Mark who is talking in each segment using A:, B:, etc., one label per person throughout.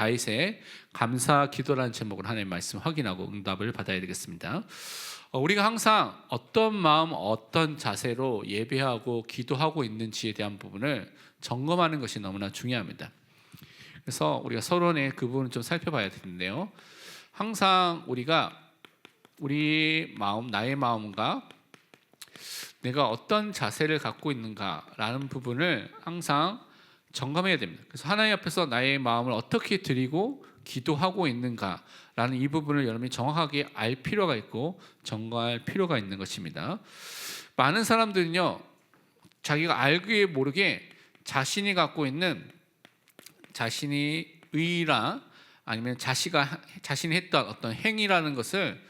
A: 다윗의 감사 기도라는 제목으로 하나님의 말씀 확인하고 응답을 받아야 되겠습니다. 우리가 항상 어떤 마음, 어떤 자세로 예배하고 기도하고 있는지에 대한 부분을 점검하는 것이 너무나 중요합니다. 그래서 우리가 서론에 그 부분을 좀 살펴봐야 되는데요. 항상 우리가 우리 마음, 나의 마음과 내가 어떤 자세를 갖고 있는가라는 부분을 항상 점검해야 됩니다. 그래서 하나님 앞에서 나의 마음을 어떻게 드리고 기도하고 있는가라는 이 부분을 여러분이 정확하게 알 필요가 있고 점검할 필요가 있는 것입니다. 많은 사람들은요, 자기가 알게 모르게 자신이 갖고 있는 자신이 의라 아니면 자신이 했던 어떤 행위라는 것을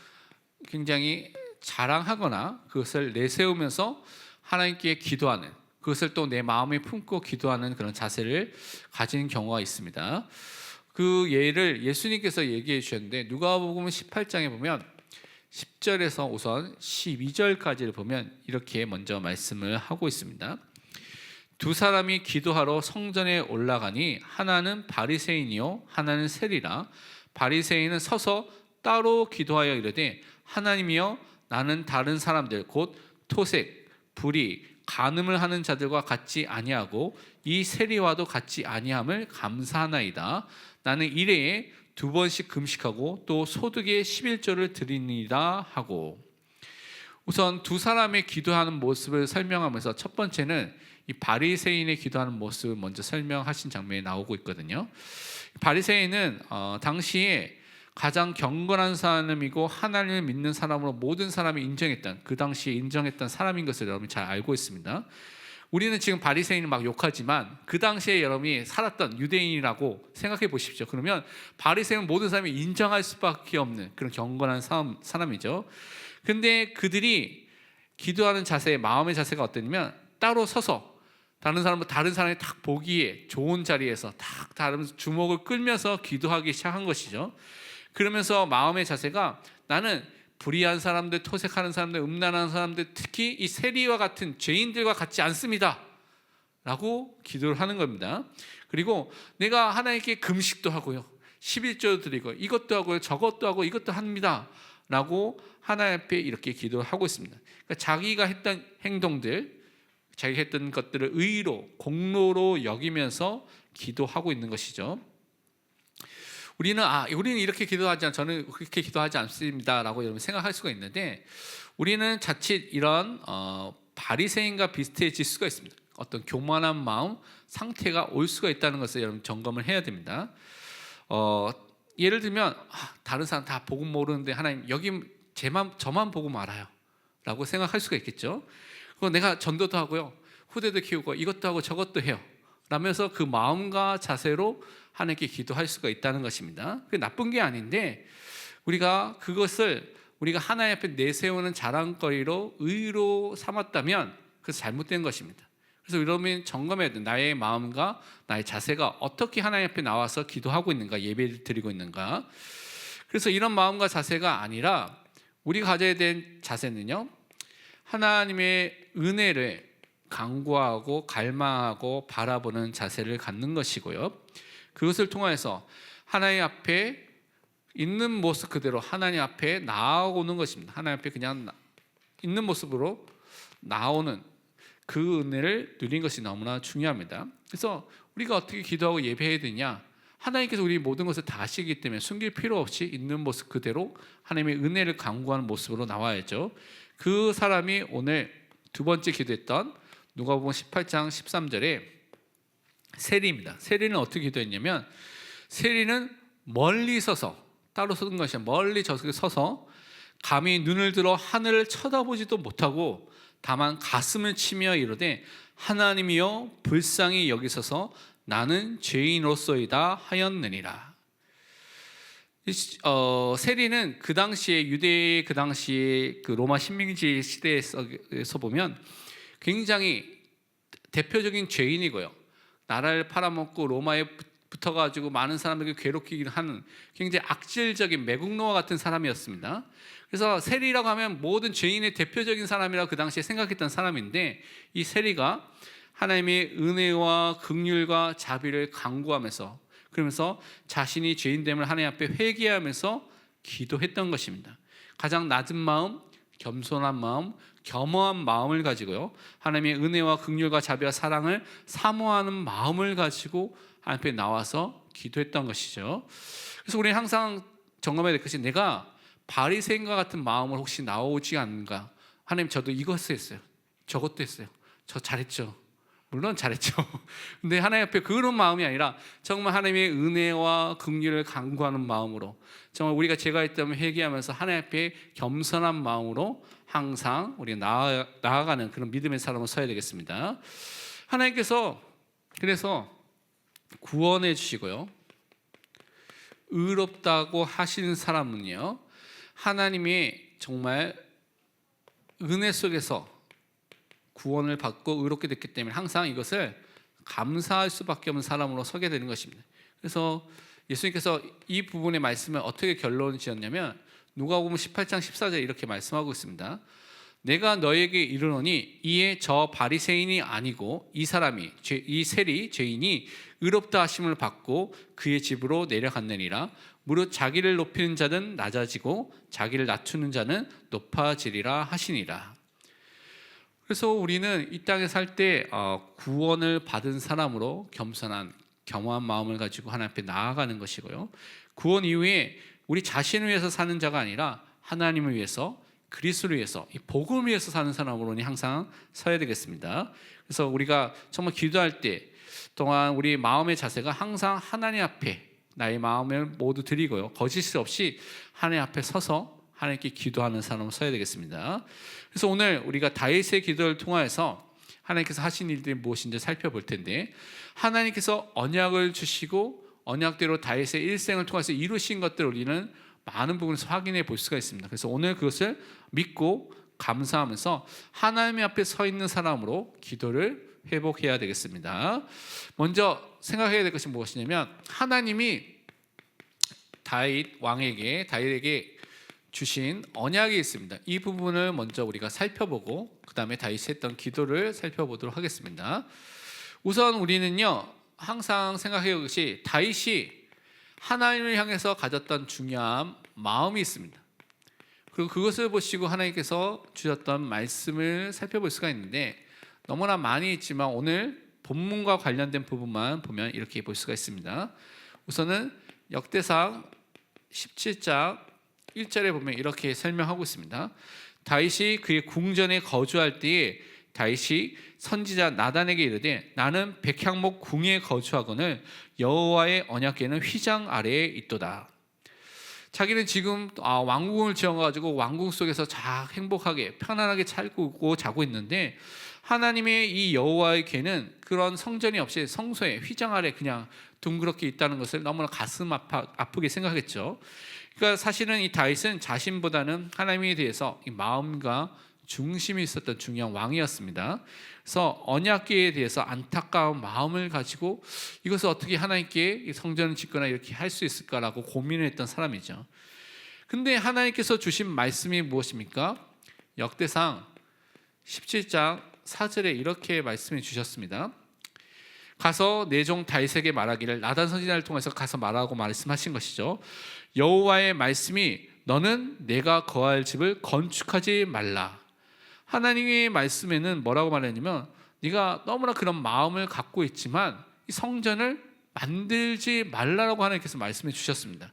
A: 굉장히 자랑하거나 그것을 내세우면서 하나님께 기도하는, 그것을 또 내 마음에 품고 기도하는 그런 자세를 가진 경우가 있습니다. 그 예를 예수님께서 얘기해 주셨는데 누가복음 18장에 보면 10절에서 우선 12절까지를 보면 이렇게 먼저 말씀을 하고 있습니다. 두 사람이 기도하러 성전에 올라가니 하나는 바리새인이요 하나는 세리라. 바리새인은 서서 따로 기도하여 이르되 하나님이여 나는 다른 사람들 곧 토색, 불의, 간음을 하는 자들과 같지 아니하고 이 세리와도 같지 아니함을 감사하나이다. 나는 일회에 2번씩 금식하고 또 소득의 11조를 드리니라 하고, 우선 두 사람의 기도하는 모습을 설명하면서 첫 번째는 이 바리새인의 기도하는 모습을 먼저 설명하신 장면이 나오고 있거든요. 바리새인은 당시에 가장 경건한 사람이고 하나님을 믿는 사람으로 모든 사람이 인정했던, 그 당시에 인정했던 사람인 것을 여러분이 잘 알고 있습니다. 우리는 지금 바리새인을 막 욕하지만 그 당시에 여러분이 살았던 유대인이라고 생각해 보십시오. 그러면 바리새인은 모든 사람이 인정할 수밖에 없는 그런 경건한 사람이죠. 근데 그들이 기도하는 자세, 마음의 자세가 어떠냐면 따로 서서 다른 사람이 딱 보기에 좋은 자리에서 딱 다른 주목을 끌면서 기도하기 시작한 것이죠. 그러면서 마음의 자세가 나는 불의한 사람들, 토색하는 사람들, 음란한 사람들, 특히 이 세리와 같은 죄인들과 같지 않습니다 라고 기도를 하는 겁니다. 그리고 내가 하나님께 금식도 하고요, 11조 드리고 이것도 하고요, 저것도 하고 이것도 합니다 라고 하나님 앞에 이렇게 기도를 하고 있습니다. 그러니까 자기가 했던 행동들, 자기가 했던 것들을 의로, 공로로 여기면서 기도하고 있는 것이죠. 우리는 이렇게 기도하지 않, 저는 그렇게 기도하지 않습니다라고 여러분 생각할 수가 있는데, 우리는 자칫 이런 바리새인과 비슷해질 수가 있습니다. 어떤 교만한 마음, 상태가 올 수가 있다는 것을 여러분 점검을 해야 됩니다. 예를 들면 다른 사람 다 보고 모르는데 하나님 여기 저만 보고 말아요 라고 생각할 수가 있겠죠. 그리고 내가 전도도 하고요, 후대도 키우고 이것도 하고 저것도 해요 라면서 그 마음과 자세로 하나님께 기도할 수가 있다는 것입니다. 그게 나쁜 게 아닌데 그것을 우리가 하나님 앞에 내세우는 자랑거리로 의로 삼았다면 그것은 잘못된 것입니다. 그래서 여러분이 점검해야 돼요. 나의 마음과 나의 자세가 어떻게 하나님 앞에 나와서 기도하고 있는가, 예배를 드리고 있는가. 그래서 이런 마음과 자세가 아니라 우리가 가져야 될 자세는요, 하나님의 은혜를 간구하고 갈망하고 바라보는 자세를 갖는 것이고요, 그것을 통해서 하나님 앞에 있는 모습 그대로 하나님 앞에 나아오는 것입니다. 하나님 앞에 그냥 있는 모습으로 나오는 그 은혜를 누리는 것이 너무나 중요합니다. 그래서 우리가 어떻게 기도하고 예배해야 되냐, 하나님께서 우리 모든 것을 다 아시기 때문에 숨길 필요 없이 있는 모습 그대로 하나님의 은혜를 간구하는 모습으로 나와야죠. 그 사람이 오늘 두 번째 기도했던 누가복음 18장 13절에 세리입니다. 세리는 어떻게 기도했냐면, 세리는 멀리 서서, 따로 서는 것이 아니라 멀리 저쪽에 서서 감히 눈을 들어 하늘을 쳐다보지도 못하고 다만 가슴을 치며 이르되 하나님이여 불쌍히 여기소서 나는 죄인으로소이다 하였느니라. 세리는 그 당시에 유대의 그 당시에 그 로마 식민지 시대에서 보면 굉장히 대표적인 죄인이고요, 나라를 팔아먹고 로마에 붙어가지고 많은 사람에게 괴롭히기를 하는 굉장히 악질적인 매국노와 같은 사람이었습니다. 그래서 세리라고 하면 모든 죄인의 대표적인 사람이라고 그 당시에 생각했던 사람인데, 이 세리가 하나님의 은혜와 긍휼과 자비를 간구하면서 그러면서 자신이 죄인됨을 하나님 앞에 회개하면서 기도했던 것입니다. 가장 낮은 마음, 겸손한 마음, 겸허한 마음을 가지고요, 하나님의 은혜와 긍휼과 자비와 사랑을 사모하는 마음을 가지고 하나님 앞에 나와서 기도했던 것이죠. 그래서 우리는 항상 점검해야 될 것이, 내가 바리새인과 같은 마음을 혹시 나오지 않는가. 하나님, 저도 이것도 했어요, 저것도 했어요, 저 잘했죠. 물론 잘했죠. 근데 하나님 앞에 그런 마음이 아니라 정말 하나님의 은혜와 긍휼을 간구하는 마음으로, 정말 우리가 죄가 있다면 회개하면서 하나님 앞에 겸손한 마음으로 항상 우리가 나아가는 그런 믿음의 사람으로 서야 되겠습니다. 하나님께서 그래서 구원해 주시고요, 의롭다고 하시는 사람은요, 하나님의 정말 은혜 속에서 구원을 받고 의롭게 됐기 때문에 항상 이것을 감사할 수밖에 없는 사람으로 서게 되는 것입니다. 그래서 예수님께서 이 부분의 말씀을 어떻게 결론을 지었냐면, 누가복음 18장 14절에 이렇게 말씀하고 있습니다. 내가 너에게 이르노니 이에 저 바리새인이 아니고 이 사람이, 이 세리 죄인이 의롭다 하심을 받고 그의 집으로 내려갔느니라. 무릇 자기를 높이는 자는 낮아지고 자기를 낮추는 자는 높아지리라 하시니라. 그래서 우리는 이 땅에 살 때 구원을 받은 사람으로 겸손한 겸허한 마음을 가지고 하나님 앞에 나아가는 것이고요, 구원 이후에 우리 자신을 위해서 사는 자가 아니라 하나님을 위해서, 그리스도를 위해서, 이 복음을 위해서 사는 사람으로는 항상 서야 되겠습니다. 그래서 우리가 정말 기도할 때 동안 우리 마음의 자세가 항상 하나님 앞에 나의 마음을 모두 드리고요, 거짓 없이 하나님 앞에 서서 하나님께 기도하는 사람으로 서야 되겠습니다. 그래서 오늘 우리가 다윗의 기도를 통하여서 하나님께서 하신 일들이 무엇인지 살펴볼 텐데, 하나님께서 언약을 주시고 언약대로 다윗의 일생을 통해서 이루신 것들을 우리는 많은 부분에서 확인해 볼 수가 있습니다. 그래서 오늘 그것을 믿고 감사하면서 하나님 앞에 서 있는 사람으로 기도를 회복해야 되겠습니다. 먼저 생각해야 될 것이 무엇이냐면, 하나님이 다윗에게 주신 언약이 있습니다. 이 부분을 먼저 우리가 살펴보고 그 다음에 다윗이 했던 기도를 살펴보도록 하겠습니다. 우선 우리는요, 항상 생각해야 할 것이 다윗이 하나님을 향해서 가졌던 중요한 마음이 있습니다. 그리고 그것을 보시고 하나님께서 주셨던 말씀을 살펴볼 수가 있는데, 너무나 많이 있지만 오늘 본문과 관련된 부분만 보면 이렇게 볼 수가 있습니다. 우선은 역대상 17장 1절에 보면 이렇게 설명하고 있습니다. 다윗이 그의 궁전에 거주할 때에 다윗이 선지자 나단에게 이르되, 나는 백향목 궁에 거주하거늘 여호와의 언약궤는 휘장 아래에 있도다. 자기는 지금 왕궁을 지어가지고 왕궁 속에서 행복하게 편안하게 살고 자고 있는데, 하나님의 이 여호와의 궤는 그런 성전이 없이 성소에 휘장 아래 그냥 둥그렇게 있다는 것을 너무나 가슴 아프게 생각했죠. 그러니까 사실은 이 다윗은 자신보다는 하나님에 대해서 이 마음과 중심이 있었던 중요한 왕이었습니다. 그래서 언약궤에 대해서 안타까운 마음을 가지고 이것을 어떻게 하나님께 성전을 짓거나 이렇게 할 수 있을까라고 고민을 했던 사람이죠. 근데 하나님께서 주신 말씀이 무엇입니까? 역대상 17장 4절에 이렇게 말씀해 주셨습니다. 가서 내 종 다윗에게 말하기를, 나단 선지자를 통해서 가서 말하고 말씀하신 것이죠. 여호와의 말씀이 너는 내가 거할 집을 건축하지 말라. 하나님의 말씀에는 뭐라고 말했냐면, 네가 너무나 그런 마음을 갖고 있지만 이 성전을 만들지 말라라고 하나님께서 말씀해 주셨습니다.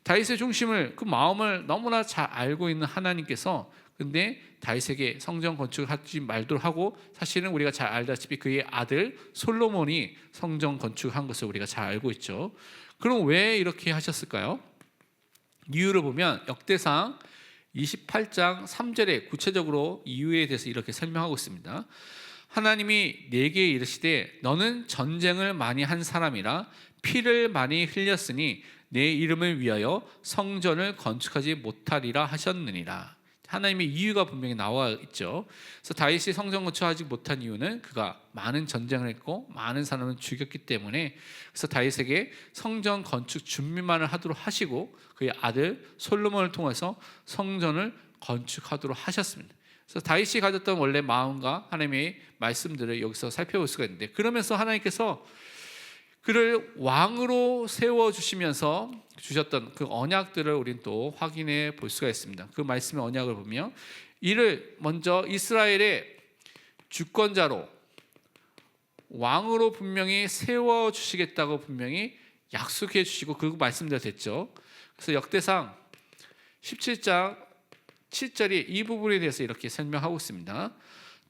A: 다윗의 중심을, 그 마음을 너무나 잘 알고 있는 하나님께서 근데 다윗에게 성전 건축을 하지 말도록 하고, 사실은 우리가 잘 알다시피 그의 아들 솔로몬이 성전 건축을 한 것을 우리가 잘 알고 있죠. 그럼 왜 이렇게 하셨을까요? 이유를 보면 역대상 28장 3절에 구체적으로 이유에 대해서 이렇게 설명하고 있습니다. 하나님이 내게 이르시되, 너는 전쟁을 많이 한 사람이라 피를 많이 흘렸으니 내 이름을 위하여 성전을 건축하지 못하리라 하셨느니라. 하나님의 이유가 분명히 나와 있죠. 그래서 다윗이 성전 건축하지 못한 이유는 그가 많은 전쟁을 했고 많은 사람을 죽였기 때문에, 그래서 다윗에게 성전 건축 준비만을 하도록 하시고 그의 아들 솔로몬을 통해서 성전을 건축하도록 하셨습니다. 그래서 다윗이 가졌던 원래 마음과 하나님의 말씀들을 여기서 살펴볼 수가 있는데, 그러면서 하나님께서 그를 왕으로 세워주시면서 주셨던 그 언약들을 우리는 또 확인해 볼 수가 있습니다. 그 말씀의 언약을 보면 이를 먼저 이스라엘의 주권자로 왕으로 분명히 세워주시겠다고 분명히 약속해 주시고 그 말씀대로 됐죠. 그래서 역대상 17장 7절이 이 부분에 대해서 이렇게 설명하고 있습니다.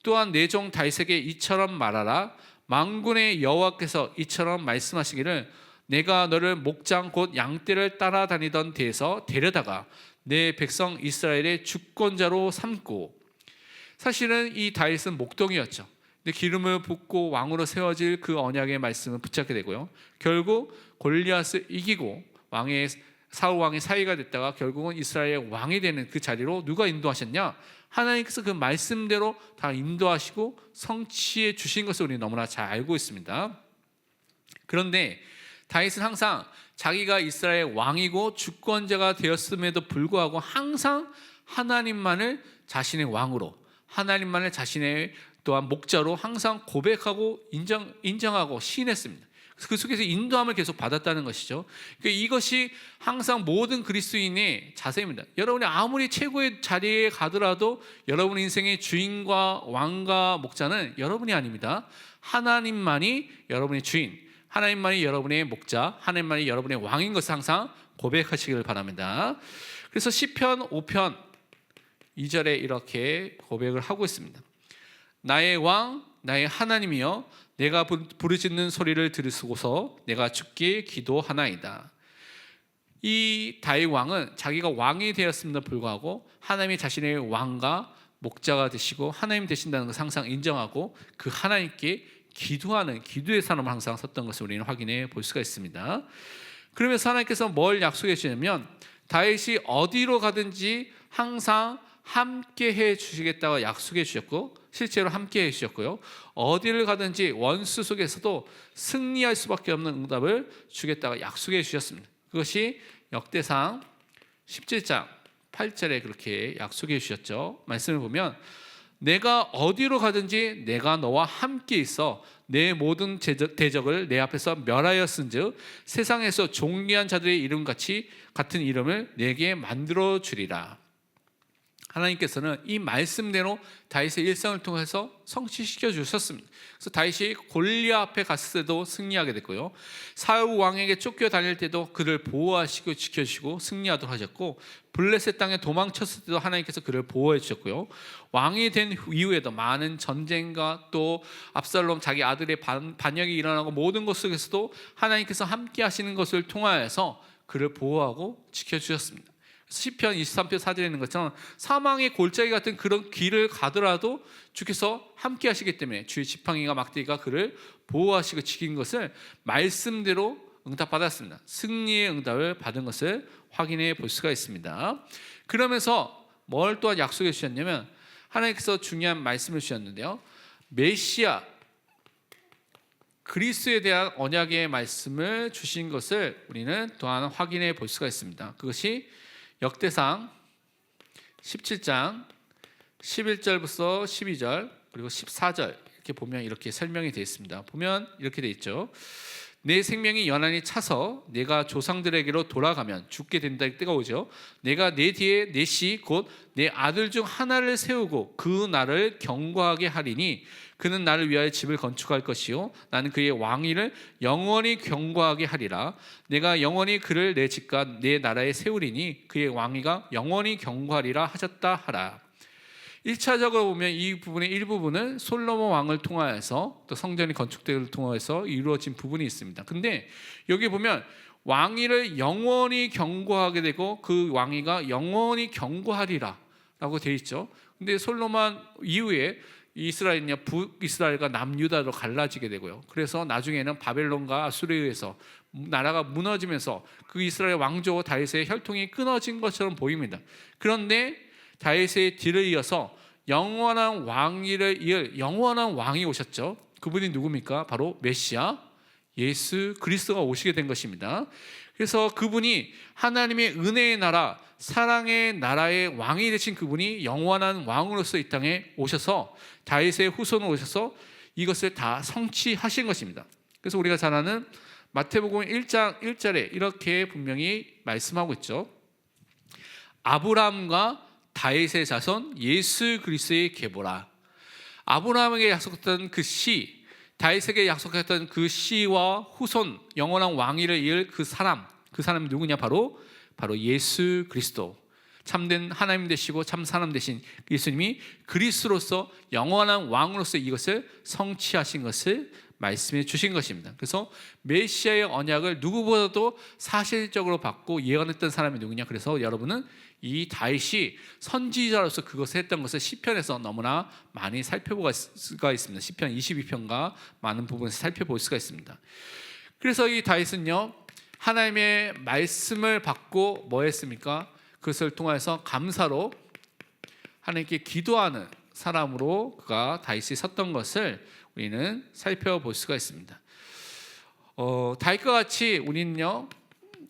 A: 또한 내 종 다윗에게 이처럼 말하라. 만군의 여호와께서 이처럼 말씀하시기를 내가 너를 목장 곧 양떼를 따라다니던 데에서 데려다가 내 백성 이스라엘의 주권자로 삼고. 사실은 이 다윗은 목동이었죠. 근데 기름을 붓고 왕으로 세워질 그 언약의 말씀을 붙잡게 되고요. 결국 골리앗을 이기고 사울 왕의 사위가 됐다가 결국은 이스라엘의 왕이 되는 그 자리로 누가 인도하셨냐? 하나님께서 그 말씀대로 다 인도하시고 성취해 주신 것을 우리 너무나 잘 알고 있습니다. 그런데 다윗은 항상 자기가 이스라엘 왕이고 주권자가 되었음에도 불구하고 항상 하나님만을 자신의 왕으로, 하나님만을 자신의 또한 목자로 항상 고백하고 인정하고 시인했습니다. 그 속에서 인도함을 계속 받았다는 것이죠. 그러니까 이것이 항상 모든 그리스도인의 자세입니다. 여러분이 아무리 최고의 자리에 가더라도 여러분 인생의 주인과 왕과 목자는 여러분이 아닙니다. 하나님만이 여러분의 주인, 하나님만이 여러분의 목자, 하나님만이 여러분의 왕인 것을 항상 고백하시기를 바랍니다. 그래서 시편 5편 2절에 이렇게 고백을 하고 있습니다. 나의 왕, 나의 하나님이여 내가 부르짖는 소리를 들으시고서 내가 주께 기도하나이다. 이 다윗 왕은 자기가 왕이 되었음에도 불구하고 하나님이 자신의 왕과 목자가 되시고 하나님 되신다는 것을 항상 인정하고 그 하나님께 기도하는 기도의 사람을 항상 섰던 것을 우리는 확인해 볼 수가 있습니다. 그러면서 하나님께서 뭘 약속해 주냐면 다윗이 어디로 가든지 항상 함께 해 주시겠다고 약속해 주셨고 실제로 함께 해 주셨고요. 어디를 가든지 원수 속에서도 승리할 수밖에 없는 응답을 주겠다고 약속해 주셨습니다. 그것이 역대상 17장 8절에 그렇게 약속해 주셨죠. 말씀을 보면 내가 어디로 가든지 내가 너와 함께 있어 내 모든 대적을 내 앞에서 멸하였은즉 세상에서 존귀한 자들의 이름 같은 이름을 내게 만들어 주리라. 하나님께서는 이 말씀대로 다윗의 일생을 통해서 성취시켜 주셨습니다. 그래서 다윗이 골리앗 앞에 갔을 때도 승리하게 됐고요. 사울 왕에게 쫓겨 다닐 때도 그를 보호하시고 지켜주시고 승리하도록 하셨고 블레셋 땅에 도망쳤을 때도 하나님께서 그를 보호해 주셨고요. 왕이 된 이후에도 많은 전쟁과 또 압살롬 자기 아들의 반역이 일어나고 모든 것 속에서도 하나님께서 함께 하시는 것을 통하여서 그를 보호하고 지켜주셨습니다. 시편 23편 4절에 있는 것처럼 사망의 골짜기 같은 그런 길을 가더라도 주께서 함께 하시기 때문에 주의 지팡이가 막대기가 그를 보호하시고 지킨 것을 말씀대로 응답받았습니다. 승리의 응답을 받은 것을 확인해 볼 수가 있습니다. 그러면서 뭘 또한 약속해 주셨냐면 하나님께서 중요한 말씀을 주셨는데요. 메시아 그리스도에 대한 언약의 말씀을 주신 것을 우리는 또한 확인해 볼 수가 있습니다. 그것이 역대상 17장 11절부터 12절 그리고 14절 이렇게 보면 이렇게 설명이 되어 있습니다. 보면 이렇게 되어 있죠. 내 생명이 연한히 차서 내가 조상들에게로 돌아가면 죽게 된다 때가 오죠. 내가 내 뒤에 내 씨 곧 내 아들 중 하나를 세우고 그 나를 경고하게 하리니 그는 나를 위하여 집을 건축할 것이요 나는 그의 왕위를 영원히 경고하게 하리라. 내가 영원히 그를 내 집과 내 나라에 세우리니 그의 왕위가 영원히 경고하리라 하셨다 하라. 1차적으로 보면 이 부분의 일부분은 솔로몬 왕을 통하여서 또 성전이 건축되기를 통해서 이루어진 부분이 있습니다. 근데 여기 보면 왕위를 영원히 경고하게 되고 그 왕위가 영원히 경고하리라 라고 되어 있죠. 근데 솔로몬 이후에 이스라엘이냐 북이스라엘과 남유다로 갈라지게 되고요. 그래서 나중에는 바벨론과 아수르에 의해서 나라가 무너지면서 그 이스라엘 왕조 다윗의 혈통이 끊어진 것처럼 보입니다. 그런데 다윗의 뒤를 이어서 영원한 왕위를 이을 영원한 왕이 오셨죠. 그분이 누굽니까? 바로 메시아 예수 그리스도가 오시게 된 것입니다. 그래서 그분이 하나님의 은혜의 나라 사랑의 나라의 왕이 되신 그분이 영원한 왕으로서 이 땅에 오셔서 다윗의 후손으로 오셔서 이것을 다 성취하신 것입니다. 그래서 우리가 잘 아는 마태복음 1장 1절에 이렇게 분명히 말씀하고 있죠. 아브라함과 다윗의 자손 예수 그리스도의 계보라. 아브라함에게 약속했던 그 씨, 다윗에게 약속했던 그 씨와 후손, 영원한 왕위를 이을 그 사람이 누구냐? 바로 예수 그리스도. 참된 하나님 되시고 참 사람 되신 예수님이 그리스도로서 영원한 왕으로서 이것을 성취하신 것을 말씀해 주신 것입니다. 그래서 메시아의 언약을 누구보다도 사실적으로 받고 예언했던 사람이 누구냐? 그래서 여러분은 이 다윗이 선지자로서 그것을 했던 것을 시편에서 너무나 많이 살펴볼 수가 있습니다. 시편 22편과 많은 부분에서 살펴볼 수가 있습니다. 그래서 이 다윗은요, 하나님의 말씀을 받고 뭐 했습니까? 그것을 통해서 감사로 하나님께 기도하는 사람으로 그가 다윗이 섰던 것을 우리는 살펴볼 수가 있습니다. 다윗과 같이 우리는요,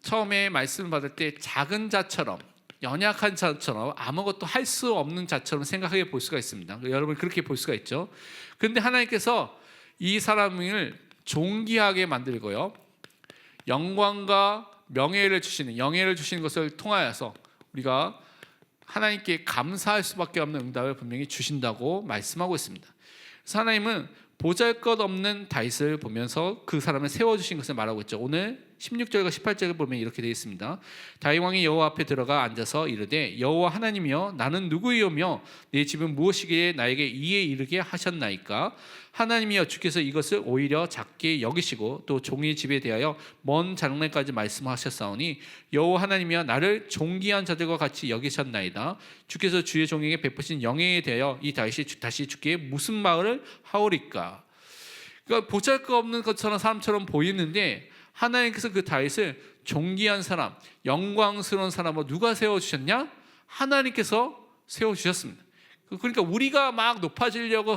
A: 처음에 말씀을 받을 때 작은 자처럼, 연약한 자처럼, 아무것도 할 수 없는 자처럼 생각해 볼 수가 있습니다. 여러분 그렇게 볼 수가 있죠. 그런데 하나님께서 이 사람을 존귀하게 만들고요, 영광과 영예를 주시는 것을 통하여서 우리가 하나님께 감사할 수밖에 없는 응답을 분명히 주신다고 말씀하고 있습니다. 그래서 하나님은 보잘것없는 다윗을 보면서 그 사람을 세워주신 것을 말하고 있죠. 오늘 16절과 18절을 보면 이렇게 되어 있습니다. 다윗 왕이 여호와 앞에 들어가 앉아서 이르되 여호와 하나님이여 나는 누구이오며 내 집은 무엇이기에 나에게 이에 이르게 하셨나이까? 하나님이여 주께서 이것을 오히려 작게 여기시고 또 종의 집에 대하여 먼 장래까지 말씀하셨사오니 여호와 하나님이여 나를 존귀한 자들과 같이 여기셨나이다. 주께서 주의 종에게 베푸신 영예에 대하여 이 다윗이 다시 주께 무슨 말을 하오리까? 그러니까 보잘것없는 것처럼 사람처럼 보이는데 하나님께서 그 다윗을 존귀한 사람, 영광스러운 사람으로 누가 세워주셨냐? 하나님께서 세워주셨습니다. 그러니까 우리가 막 높아지려고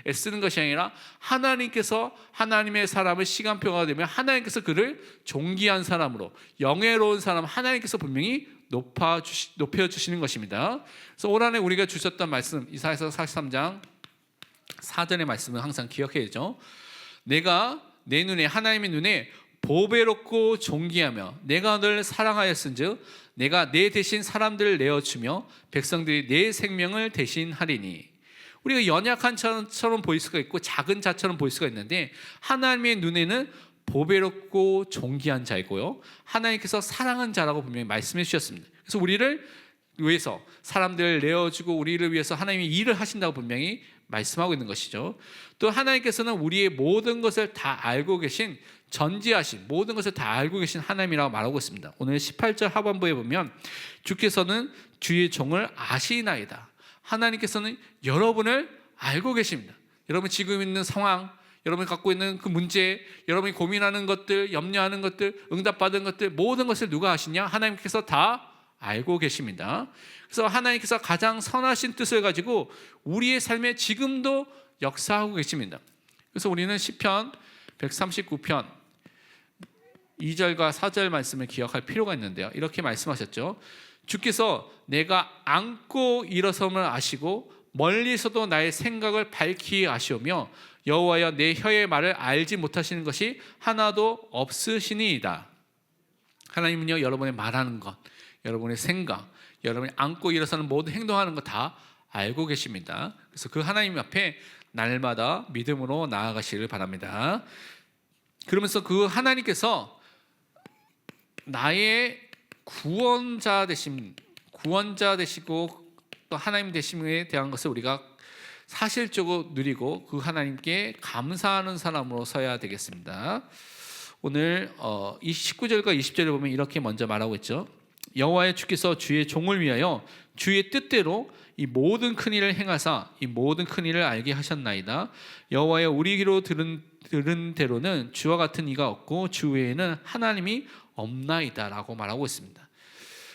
A: 애쓰는 것이 아니라 하나님께서 하나님의 사람을 시간표가 되면 하나님께서 그를 존귀한 사람으로, 영예로운 사람, 하나님께서 분명히 높여주시는 것입니다. 그래서 올 한해 우리가 주셨던 말씀, 이사야서 43장 4절의 말씀은 항상 기억해야죠. 내가 내 눈에, 하나님의 눈에 보배롭고 존귀하며 내가 너를 사랑하였은즉 내가 내 대신 사람들을 내어주며 백성들이 내 생명을 대신하리니. 우리가 연약한 자처럼 보일 수가 있고 작은 자처럼 보일 수가 있는데 하나님의 눈에는 보배롭고 존귀한 자이고요, 하나님께서 사랑한 자라고 분명히 말씀해 주셨습니다. 그래서 우리를 위해서 사람들을 내어주고 우리를 위해서 하나님이 일을 하신다고 분명히 말씀하고 있는 것이죠. 또 하나님께서는 우리의 모든 것을 다 알고 계신, 전지하신, 모든 것을 다 알고 계신 하나님이라고 말하고 있습니다. 오늘 18절 하반부에 보면 주께서는 주의 종을 아시나이다. 하나님께서는 여러분을 알고 계십니다. 여러분 지금 있는 상황, 여러분이 갖고 있는 그 문제, 여러분이 고민하는 것들, 염려하는 것들, 응답받은 것들, 모든 것을 누가 아시냐? 하나님께서 다 알고 계십니다. 그래서 하나님께서 가장 선하신 뜻을 가지고 우리의 삶에 지금도 역사하고 계십니다. 그래서 우리는 시편 139편 2절과 4절 말씀을 기억할 필요가 있는데요, 이렇게 말씀하셨죠. 주께서 내가 앉고 일어섬을 아시고 멀리서도 나의 생각을 밝히 아시오며 여호와여 내 혀의 말을 알지 못하시는 것이 하나도 없으시니이다. 하나님은요, 여러분의 말하는 것, 여러분의 생각, 여러분이 앉고 일어서는 모든 행동하는 것 다 알고 계십니다. 그래서 그 하나님 앞에 날마다 믿음으로 나아가시를 바랍니다. 그러면서 그 하나님께서 나의 구원자 되시고 또 하나님 되심에 대한 것을 우리가 사실적으로 누리고 그 하나님께 감사하는 사람으로 서야 되겠습니다. 오늘 19절과 20절을 보면 이렇게 먼저 말하고 있죠. 여호와의 주께서 주의 종을 위하여 주의 뜻대로 이 모든 큰 일을 행하사 이 모든 큰 일을 알게 하셨나이다. 여호와여 우리 귀로 들은 대로는 주와 같은 이가 없고 주 외에는 하나님이 없나이다 라고 말하고 있습니다.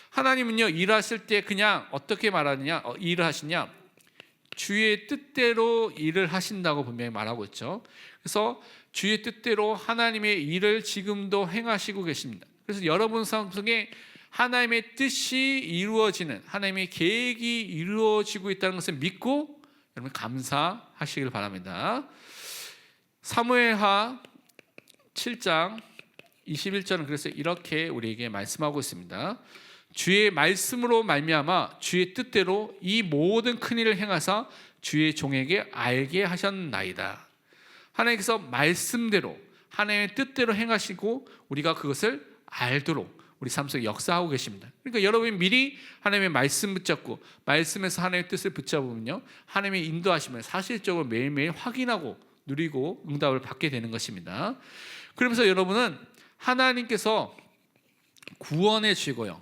A: 하나님은요, 일하실 때 그냥 어떻게 말하느냐, 일을 하시냐, 주의 뜻대로 일을 하신다고 분명히 말하고 있죠. 그래서 주의 뜻대로 하나님의 일을 지금도 행하시고 계십니다. 그래서 여러분 삶 속에 하나님의 뜻이 이루어지는, 하나님의 계획이 이루어지고 있다는 것을 믿고 여러분 감사하시길 바랍니다. 사무엘하 7장 21절은 그래서 이렇게 우리에게 말씀하고 있습니다. 주의 말씀으로 말미암아 주의 뜻대로 이 모든 큰 일을 행하사 주의 종에게 알게 하셨나이다. 하나님께서 말씀대로 하나님의 뜻대로 행하시고 우리가 그것을 알도록 우리 삶 속에 역사하고 계십니다. 그러니까 여러분이 미리 하나님의 말씀 붙잡고 말씀에서 하나님의 뜻을 붙잡으면요, 하나님의 인도하심을 사실적으로 매일매일 확인하고 누리고 응답을 받게 되는 것입니다. 그러면서 여러분은 하나님께서 구원해 주시고요,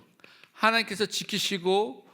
A: 하나님께서 지키시고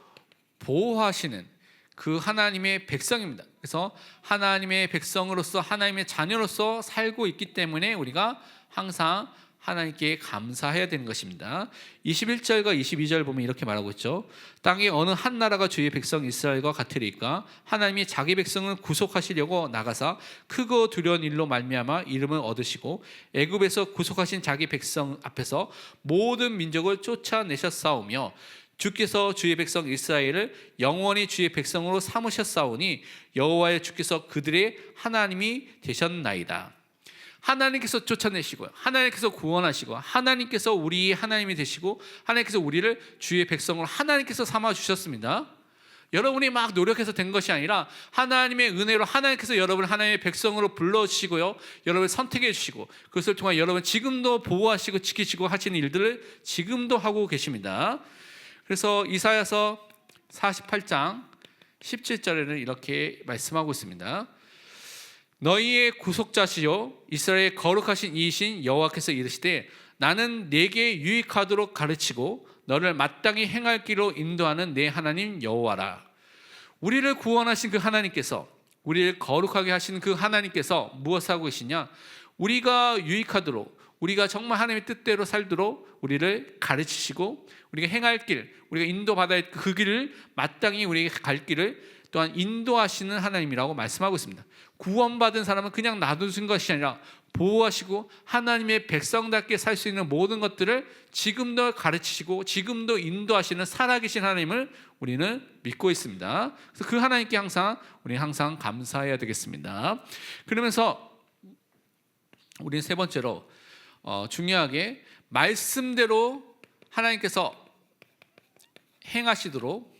A: 보호하시는 그 하나님의 백성입니다. 그래서 하나님의 백성으로서 하나님의 자녀로서 살고 있기 때문에 우리가 항상 하나님께 감사해야 되는 것입니다. 21절과 22절 보면 이렇게 말하고 있죠. 땅에 어느 한 나라가 주의 백성 이스라엘과 같으리까 하나님이 자기 백성을 구속하시려고 나가사 크고 두려운 일로 말미암아 이름을 얻으시고 애굽에서 구속하신 자기 백성 앞에서 모든 민족을 쫓아내셨사오며 주께서 주의 백성 이스라엘을 영원히 주의 백성으로 삼으셨사오니 여호와의 주께서 그들의 하나님이 되셨나이다. 하나님께서 쫓아내시고요, 하나님께서 구원하시고 하나님께서 우리의 하나님이 되시고 하나님께서 우리를 주의 백성으로 하나님께서 삼아주셨습니다. 여러분이 막 노력해서 된 것이 아니라 하나님의 은혜로 하나님께서 여러분을 하나님의 백성으로 불러주시고요, 여러분을 선택해 주시고 그것을 통해 여러분 지금도 보호하시고 지키시고 하시는 일들을 지금도 하고 계십니다. 그래서 이사야서 48장 17절에는 이렇게 말씀하고 있습니다. 너희의 구속자시요 이스라엘의 거룩하신 이이신 여호와께서 이르시되 나는 내게 유익하도록 가르치고 너를 마땅히 행할 길로 인도하는 내 하나님 여호와라. 우리를 구원하신 그 하나님께서, 우리를 거룩하게 하신 그 하나님께서 무엇을 하고 계시냐, 우리가 유익하도록, 우리가 정말 하나님의 뜻대로 살도록 우리를 가르치시고 우리가 행할 길, 우리가 인도받아야 할 그 길을 마땅히 우리에게 갈 길을 또한 인도하시는 하나님이라고 말씀하고 있습니다. 구원받은 사람은 그냥 놔두신 것이 아니라 보호하시고 하나님의 백성답게 살 수 있는 모든 것들을 지금도 가르치시고 지금도 인도하시는 살아계신 하나님을 우리는 믿고 있습니다. 그래서 그 하나님께 우리는 항상 감사해야 되겠습니다. 그러면서 우리는 세 번째로 중요하게 말씀대로 하나님께서 행하시도록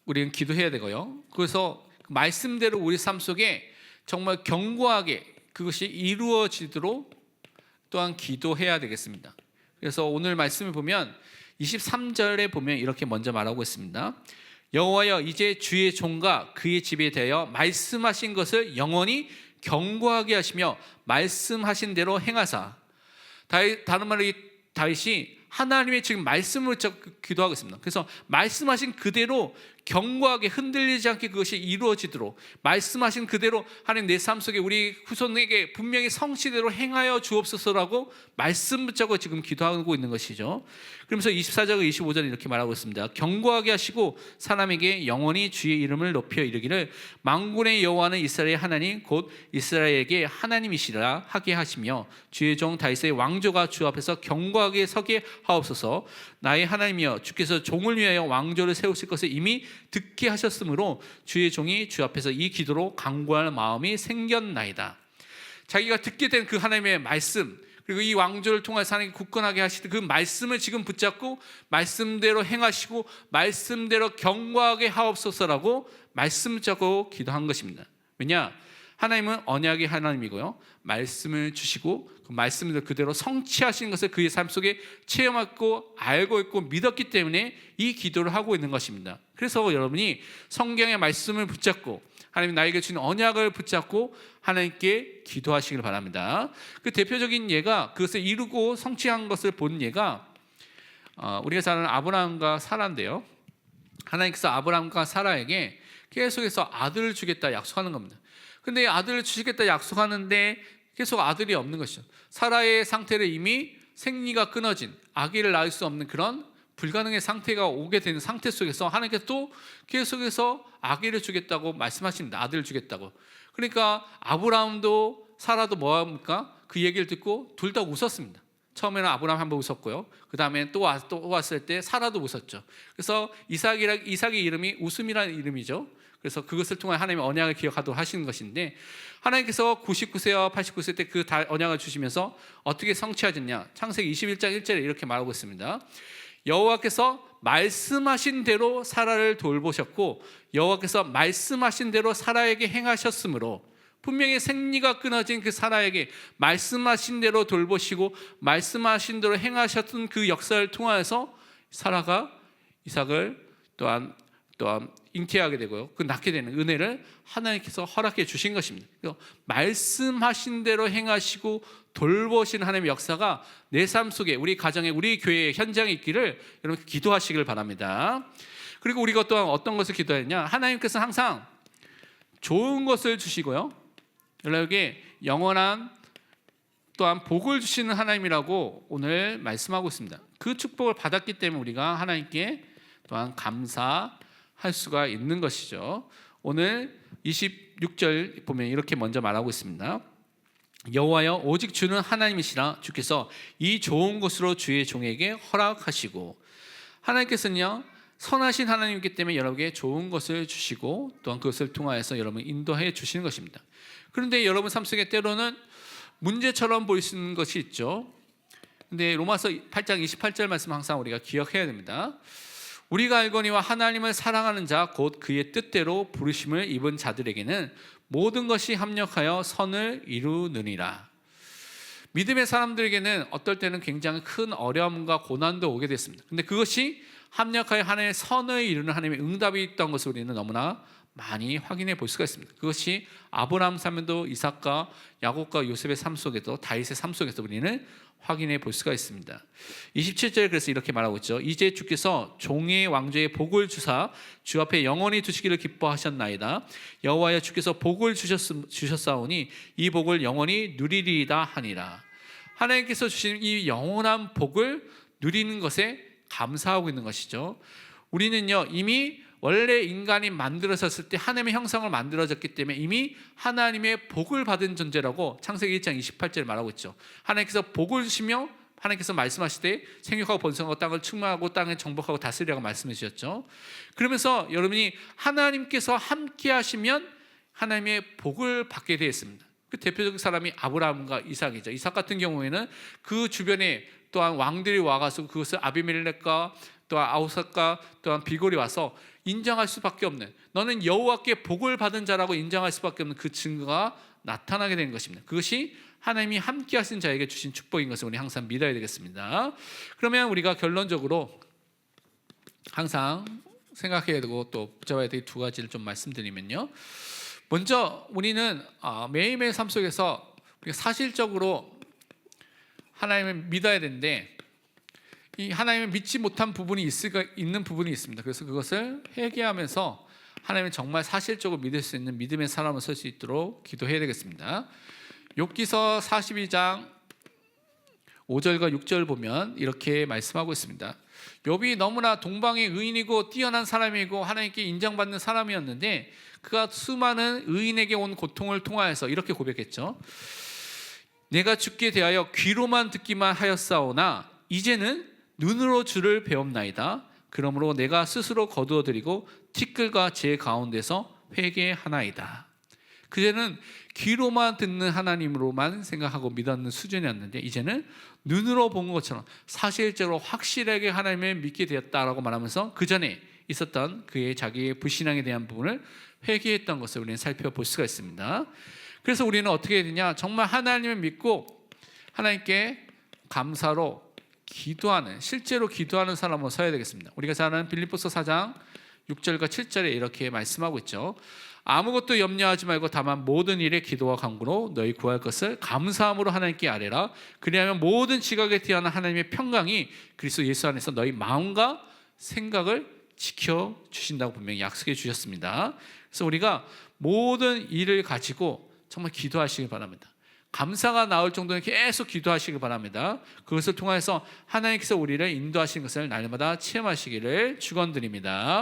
A: 우리는 기도해야 되고요. 그래서 말씀대로 우리 삶 속에 정말 견고하게 그것이 이루어지도록 또한 기도해야 되겠습니다. 그래서 오늘 말씀을 보면 23절에 보면 이렇게 먼저 말하고 있습니다. 여호와여 이제 주의 종과 그의 집에 대하여 말씀하신 것을 영원히 견고하게 하시며 말씀하신 대로 행하사. 다른 말로 다윗이 하나님의 지금 말씀을 기도하고 있습니다. 그래서 말씀하신 그대로 견고하게 흔들리지 않게 그것이 이루어지도록 말씀하신 그대로 하나님 내 삶 속에 우리 후손에게 분명히 성취대로 행하여 주옵소서라고 말씀 붙잡고 지금 기도하고 있는 것이죠. 그러면서 24절과 25절에 이렇게 말하고 있습니다. 견고하게 하시고 사람에게 영원히 주의 이름을 높여 이르기를 만군의 여호와는 이스라엘의 하나님 곧 이스라엘에게 하나님이시라 하게 하시며 주의 종 다윗의 왕조가 주 앞에서 견고하게 서게 하옵소서. 나의 하나님이여 주께서 종을 위하여 왕조를 세우실 것을 이미 듣게 하셨으므로 주의 종이 주 앞에서 이 기도로 간구할 마음이 생겼나이다. 자기가 듣게 된 그 하나님의 말씀, 그리고 이 왕조를 통해서 하나님께 굳건하게 하시던 그 말씀을 지금 붙잡고 말씀대로 행하시고 말씀대로 견고하게 하옵소서라고 말씀 붙잡고 기도한 것입니다. 왜냐? 하나님은 언약의 하나님이고요, 말씀을 주시고 그 말씀을 그대로 성취하시는 것을 그의 삶 속에 체험하고 알고 있고 믿었기 때문에 이 기도를 하고 있는 것입니다. 그래서 여러분이 성경의 말씀을 붙잡고 하나님 나에게 주는 언약을 붙잡고 하나님께 기도하시길 바랍니다. 그 대표적인 예가, 그것을 이루고 성취한 것을 본 예가 우리가 잘 아는 아브라함과 사라인데요. 하나님께서 아브라함과 사라에게 계속해서 아들을 주겠다 약속하는 겁니다. 근데 아들을 주시겠다 약속하는데 계속 아들이 없는 것이죠. 사라의 상태를 이미 생리가 끊어진, 아기를 낳을 수 없는 그런 불가능의 상태가 오게 되는 상태 속에서 하나님께서 또 계속해서 아기를 주겠다고 말씀하십니다. 아들을 주겠다고. 그러니까 아브라함도 사라도 뭐합니까? 그 얘기를 듣고 둘 다 웃었습니다. 처음에는 아브라함 한번 웃었고요, 그 다음에 또 왔을 때 사라도 웃었죠. 그래서 이삭의 이름이 웃음이라는 이름이죠. 그래서 그것을 통해 하나님의 언약을 기억하도록 하시는 것인데, 하나님께서 99세와 89세 때 그 언약을 주시면서 어떻게 성취하셨냐? 창세기 21장 1절에 이렇게 말하고 있습니다. 여호와께서 말씀하신 대로 사라를 돌보셨고 여호와께서 말씀하신 대로 사라에게 행하셨으므로, 분명히 생리가 끊어진 그 사라에게 말씀하신 대로 돌보시고 말씀하신 대로 행하셨던 그 역사를 통하여서 사라가 이삭을 또한 잉태하게 되고요, 그 낳게 되는 은혜를 하나님께서 허락해 주신 것입니다. 말씀하신 대로 행하시고 돌보신 하나님의 역사가 내 삶 속에, 우리 가정에, 우리 교회의 현장에 있기를 여러분 기도하시길 바랍니다. 그리고 우리가 또한 어떤 것을 기도했냐? 하나님께서 항상 좋은 것을 주시고요, 여러분에게 영원한 또한 복을 주시는 하나님이라고 오늘 말씀하고 있습니다. 그 축복을 받았기 때문에 우리가 하나님께 또한 감사할 수가 있는 것이죠. 오늘 26절 보면 이렇게 먼저 말하고 있습니다. 여호와여, 오직 주는 하나님이시라. 주께서 이 좋은 것으로 주의 종에게 허락하시고, 하나님께서는요 선하신 하나님이기 때문에 여러분에게 좋은 것을 주시고 또한 그것을 통하여서 여러분 인도해 주시는 것입니다. 그런데 여러분 삶 속에 때로는 문제처럼 보이는 것이 있죠. 근데 로마서 8장 28절 말씀 항상 우리가 기억해야 됩니다. 우리가 알거니와 하나님을 사랑하는 자 곧 그의 뜻대로 부르심을 입은 자들에게는 모든 것이 합력하여 선을 이루느니라. 믿음의 사람들에게는 어떨 때는 굉장히 큰 어려움과 고난도 오게 됐습니다. 근데 그것이 합력하여 하나님의 선을 이루는 하나님의 응답이 있다는 것을 우리는 너무나 많이 확인해 볼 수가 있습니다. 그것이 아브라함 삶에도, 이삭과 야곱과 요셉의 삶 속에도, 다윗의 삶 속에서 우리는 확인해 볼 수가 있습니다. 27절에 그래서 이렇게 말하고 있죠. 이제 주께서 종의 왕조의 복을 주사 주 앞에 영원히 두시기를 기뻐하셨나이다. 여호와여, 주께서 복을 주셨사오니 이 복을 영원히 누리리이다 하니라. 하나님께서 주신 이 영원한 복을 누리는 것에 감사하고 있는 것이죠. 우리는요 이미 원래 인간이 만들어졌을 때 하나님의 형상을 만들어졌기 때문에 이미 하나님의 복을 받은 존재라고 창세기 1장 28절에 말하고 있죠. 하나님께서 복을 주시며 하나님께서 말씀하실 때 생육하고 번성하고 땅을 충만하고 땅에 정복하고 다스리라고 말씀해 주셨죠. 그러면서 여러분이 하나님께서 함께 하시면 하나님의 복을 받게 되어 있습니다. 그 대표적인 사람이 아브라함과 이삭이죠. 이삭 같은 경우에는 그 주변에 또한 왕들이 와가지고 그것을 아비멜렉과 또한 아우삭과 또한 비골이 와서 인정할 수밖에 없는, 너는 여호와께 복을 받은 자라고 인정할 수밖에 없는 그 증거가 나타나게 되는 것입니다. 그것이 하나님이 함께 하신 자에게 주신 축복인 것을 우리 항상 믿어야 되겠습니다. 그러면 우리가 결론적으로 항상 생각해야 되고 또 붙잡아야 될 두 가지를 좀 말씀드리면요, 먼저 우리는 매일매일 삶 속에서 우리가 사실적으로 하나님을 믿어야 되는데, 이 하나님을 믿지 못한 부분이 있는 부분이 있습니다. 그래서 그것을 회개하면서 하나님을 정말 사실적으로 믿을 수 있는 믿음의 사람을 설 수 있도록 기도해야 되겠습니다. 욥기서 42장 5절과 6절 보면 이렇게 말씀하고 있습니다. 욥이 너무나 동방의 의인이고 뛰어난 사람이고 하나님께 인정받는 사람이었는데 그가 수많은 의인에게 온 고통을 통하여서 이렇게 고백했죠. 내가 주께 대하여 귀로만 듣기만 하였사오나 이제는 눈으로 주를 배움나이다. 그러므로 내가 스스로 거두어드리고 티끌과 제 가운데서 회개하나이다. 그제는 귀로만 듣는 하나님으로만 생각하고 믿었는 수준이었는데 이제는 눈으로 본 것처럼 사실적으로 확실하게 하나님을 믿게 되었다라고 말하면서 그 전에 있었던 그의 자기의 불신앙에 대한 부분을 회개했던 것을 우리는 살펴볼 수가 있습니다. 그래서 우리는 어떻게 해야 되냐? 정말 하나님을 믿고 하나님께 감사로 기도하는, 실제로 기도하는 사람으로 서야 되겠습니다. 우리가 잘 아는 빌립보서 4장 6절과 7절에 이렇게 말씀하고 있죠. 아무것도 염려하지 말고 다만 모든 일에 기도와 간구로 너희 구할 것을 감사함으로 하나님께 아뢰라. 그리하면 모든 지각에 뛰어난 하나님의 평강이 그리스도 예수 안에서 너희 마음과 생각을 지켜주신다고 분명히 약속해 주셨습니다. 그래서 우리가 모든 일을 가지고 정말 기도하시길 바랍니다. 감사가 나올 정도는 계속 기도하시길 바랍니다. 그것을 통해서 하나님께서 우리를 인도하시는 것을 날마다 체험하시기를 축원드립니다.